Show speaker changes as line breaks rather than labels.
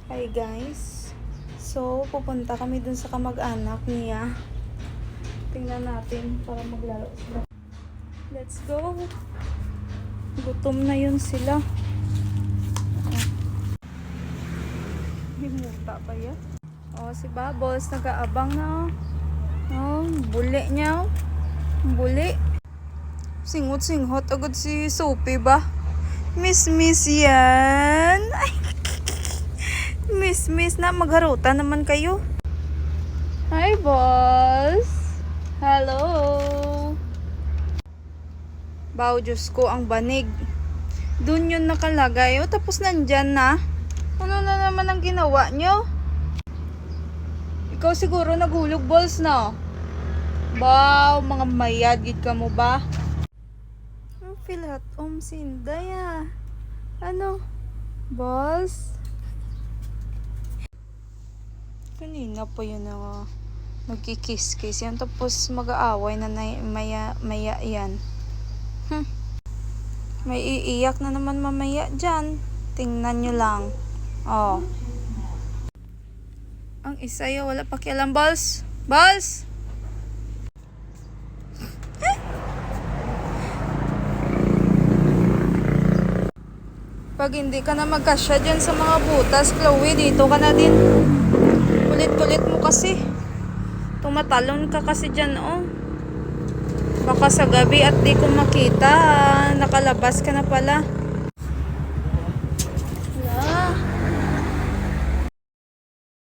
Hi guys. So, pupunta kami dun sa kamag-anak niya. Tingnan natin para maglaro sila. Let's go. Gutom na yun sila. May muta pa yan. Oh, si Bubbles nag-aabang na. Oh, buli niya. Buli. Singot-singhot agad si Sophie ba? Miss yan. Ay. Miss na, magharutan naman kayo. Hi, boss. Hello. Bao, Diyos ko, ang banig. Doon yun nakalagay. O, tapos nandyan na. Ano na naman ang ginawa nyo? Ikaw siguro nagulog, balls, no? Bao, mga mayad, gid ka mo ba? Ang filat, sinday, ah. Ano? Balls? Kanina pa yun na nagkikiss-kiss yan. Tapos mag-aaway na maya yan. May iiyak na naman mamaya dyan. Tingnan nyo lang. Oh. Ang isa yun, wala pakialam. Balls! Balls! Pag hindi ka na magkasya dyan sa mga butas, Chloe, dito ka na din. Kulit-kulit mo kasi. Tumatalon ka kasi dyan, oh. Baka sa gabi at di ko makita, nakalabas ka na pala.